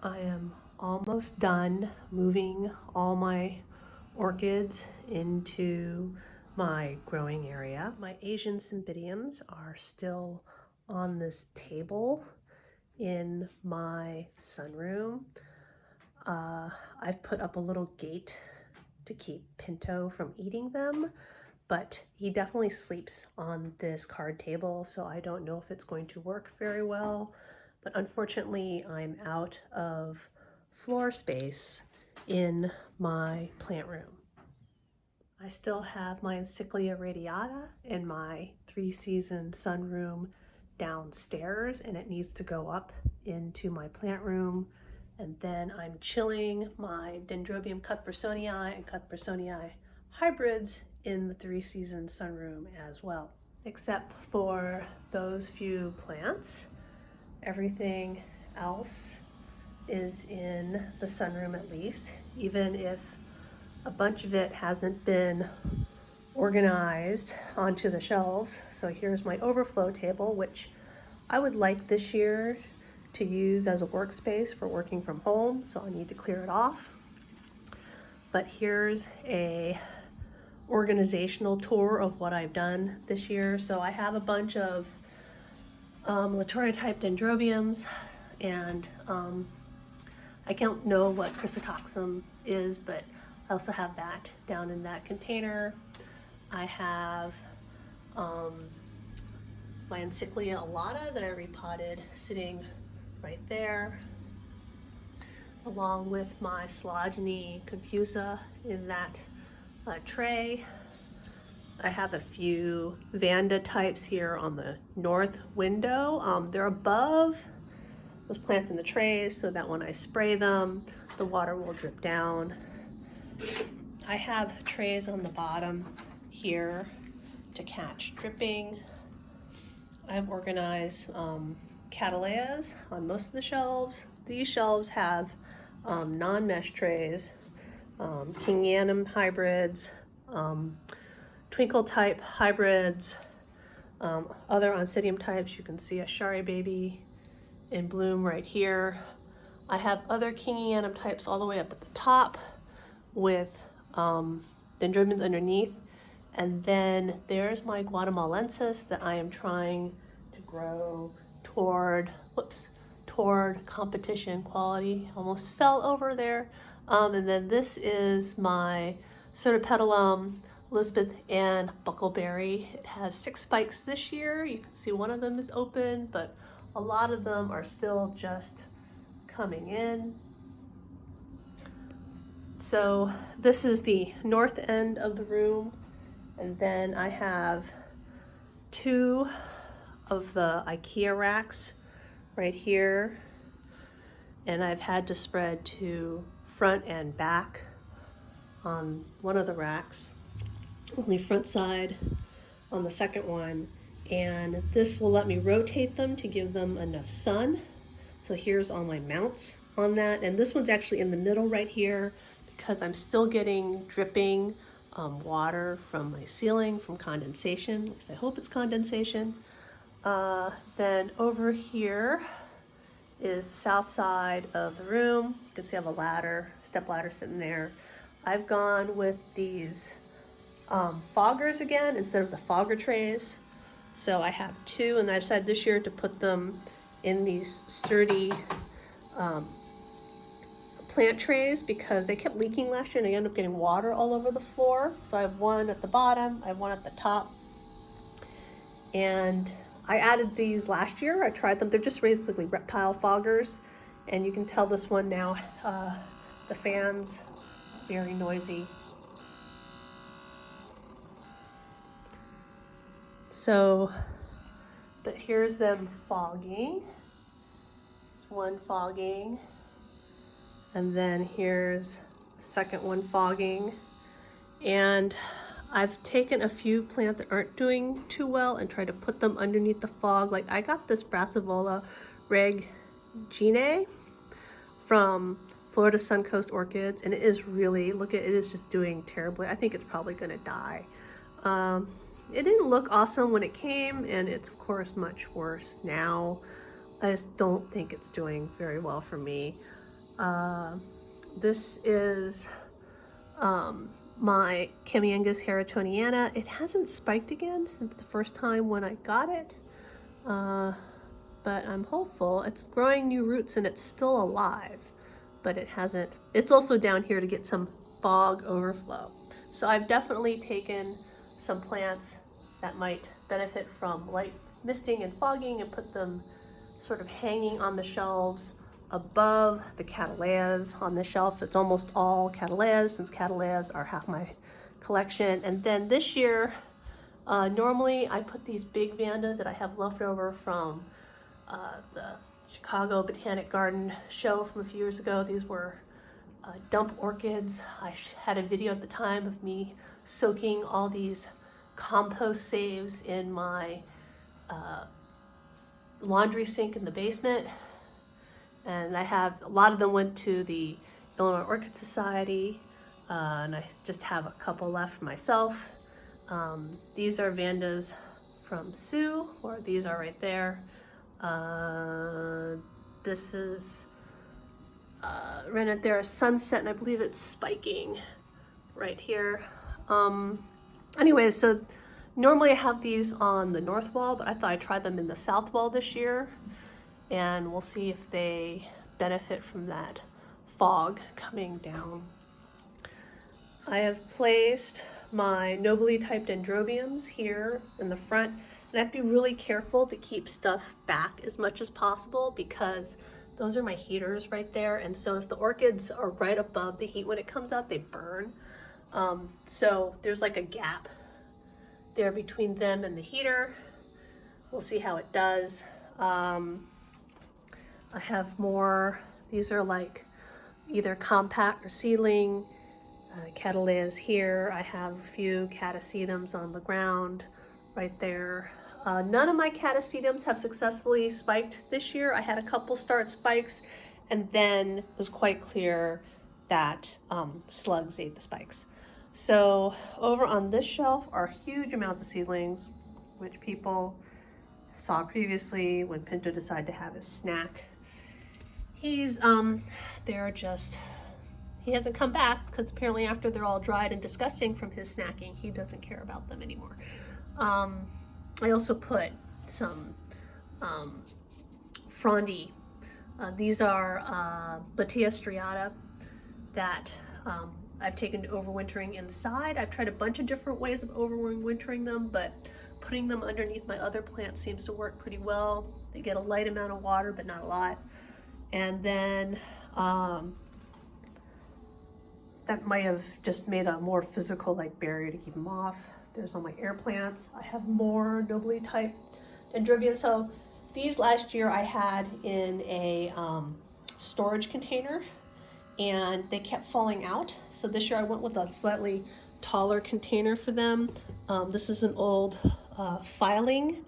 I am almost done moving all my orchids into my growing area. My Asian cymbidiums are still on this table in my sunroom. I've put up a little gate to keep Pinto from eating them, but he definitely sleeps on this card table, so I don't know if it's going to work very well. But unfortunately, I'm out of floor space in my plant room. I still have my Encyclia radiata in my 3-season sunroom downstairs, and it needs to go up into my plant room. And then I'm chilling my Dendrobium Cuthbertsonii and Cuthbertsonii hybrids in the 3-season sunroom as well. Except for those few plants, everything else is in the sunroom at least, even if a bunch of it hasn't been organized onto the shelves. So here's my overflow table, which I would like this year to use as a workspace for working from home, so I need to clear it off. But here's a organizational tour of what I've done this year. So I have a bunch of Latoria type dendrobiums, and I don't know what Chrysotoxum is, but I also have that down in that container. I have my Encyclia alata that I repotted sitting right there, along with my Silogeny confusa in that tray. I have a few Vanda types here on the north window. They're above those plants in the trays so that when I spray them, the water will drip down. I have trays on the bottom here to catch dripping. I've organized Cattleyas on most of the shelves. These shelves have non-mesh trays, Kimiangas hybrids, twinkle type hybrids, other oncidium types. You can see a Shari baby in bloom right here. I have other Kimiangas types all the way up at the top with dendrobiums underneath. And then there's my Guatemalensis that I am trying to grow toward competition quality. Almost fell over there. And then this is my Certopetalum, Elizabeth Ann Buckleberry. It has 6 spikes this year. You can see one of them is open, but a lot of them are still just coming in. So this is the north end of the room. And then I have 2 of the IKEA racks right here. And I've had to spread to front and back on one of the racks, only front side on the second one. And this will let me rotate them to give them enough sun. So here's all my mounts on that. And this one's actually in the middle right here because I'm still getting dripping water from my ceiling from condensation. At least I hope it's condensation. Then over here is the south side of the room. You can see I have a ladder, step ladder sitting there. I've gone with these foggers again instead of the fogger trays. So I have 2, and I decided this year to put them in these sturdy plant trays because they kept leaking last year and I ended up getting water all over the floor. So I have one at the bottom, I have one at the top. And I added these last year. I tried them. They're just basically Reptile Foggers. And you can tell this one now, the fan's very noisy. So, but here's them fogging. There's one fogging. And then here's the second one fogging. And I've taken a few plants that aren't doing too well and tried to put them underneath the fog. Like I got this Brassivola reginae from Florida Suncoast Orchids, and it is really, look at it, is just doing terribly. I think it's probably gonna die. It didn't look awesome when it came, and it's of course much worse now. I just don't think it's doing very well for me. This is my Kimiangas Heritoniana. It hasn't spiked again since the first time when I got it, but I'm hopeful. It's growing new roots and it's still alive, but it hasn't. It's also down here to get some fog overflow. So I've definitely taken some plants that might benefit from light misting and fogging and put them sort of hanging on the shelves above the cattleyas. On the shelf, it's almost all cattleyas, since cattleyas are half my collection. And then this year, normally I put these big vandas that I have left over from the Chicago Botanic Garden show from a few years ago. These were dump orchids. I had a video at the time of me soaking all these compost saves in my laundry sink in the basement. And I have, a lot of them went to the Illinois Orchid Society, and I just have a couple left for myself. These are vandas from Sue, or these are right there. This is right at there, a sunset, and I believe it's spiking right here. Anyways, so normally I have these on the north wall, but I thought I'd try them in the south wall this year, and we'll see if they benefit from that fog coming down. I have placed my nobly typed dendrobiums here in the front, and I have to be really careful to keep stuff back as much as possible because those are my heaters right there, and so if the orchids are right above the heat when it comes out, they burn. So there's like a gap there between them and the heater. We'll see how it does. I have more, these are like either compact or seedling. Cattleyas here. I have a few catasetums on the ground right there. None of my catasetums have successfully spiked this year. I had a couple start spikes, and then it was quite clear that slugs ate the spikes. So over on this shelf are huge amounts of seedlings, which people saw previously when Pinto decided to have his snack. He's, they're just, he hasn't come back because apparently after they're all dried and disgusting from his snacking, he doesn't care about them anymore. I also put some frondy. These are Batea striata that I've taken to overwintering inside. I've tried a bunch of different ways of overwintering them, but putting them underneath my other plants seems to work pretty well. They get a light amount of water, but not a lot. And then that might have just made a more physical like barrier to keep them off. There's all my air plants. I have more nobly typed dendrobium. So these last year I had in a storage container, and they kept falling out. So this year I went with a slightly taller container for them. This is an old filing,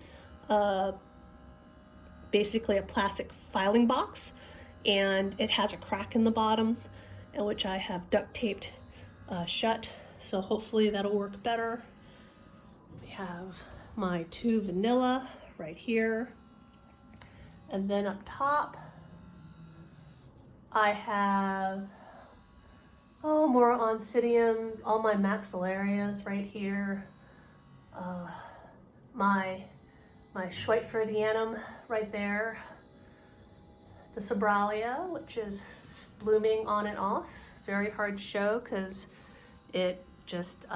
basically a plastic filing box, and it has a crack in the bottom, in which I have duct taped shut. So hopefully that'll work better. We have my 2 vanilla right here. And then up top, I have, more oncidiums, all my maxillarias right here. My Schweitferdianum right there. The Sobralia, which is blooming on and off. Very hard to show because it just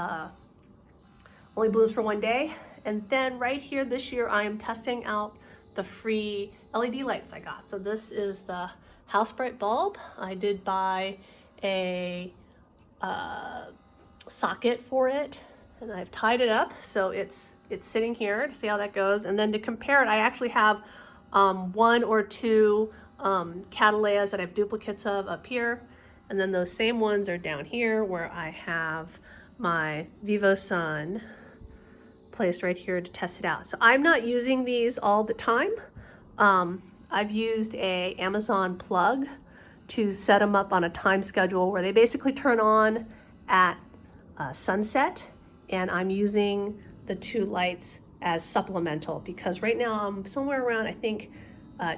only blooms for one day. And then right here this year, I am testing out the free LED lights I got. So this is the House Bright bulb. I did buy a socket for it, and I've tied it up. So it's sitting here to see how that goes. And then to compare it, I actually have 1 or 2 cattleyas that I have duplicates of up here. And then those same ones are down here where I have my Vivo Sun placed right here to test it out. So I'm not using these all the time. I've used a Amazon plug to set them up on a time schedule where they basically turn on at sunset, and I'm using the 2 lights as supplemental because right now I'm somewhere around, I think,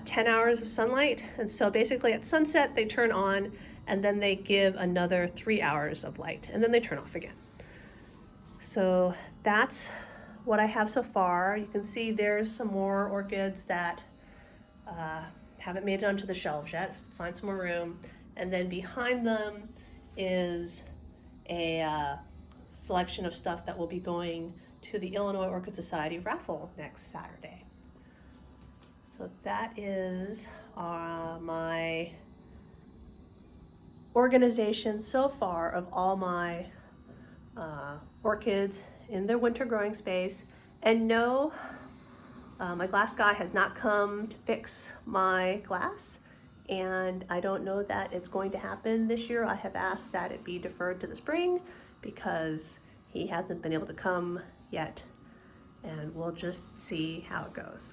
10 hours of sunlight. And so basically at sunset, they turn on and then they give another 3 hours of light and then they turn off again. So that's what I have so far. You can see there's some more orchids that haven't made it onto the shelves yet. Just find some more room. And then behind them is a selection of stuff that will be going to the Illinois Orchid Society raffle next Saturday. So that is my organization so far of all my orchids in their winter growing space. And no, my glass guy has not come to fix my glass, and I don't know that it's going to happen this year. I have asked that it be deferred to the spring because he hasn't been able to come yet, and we'll just see how it goes.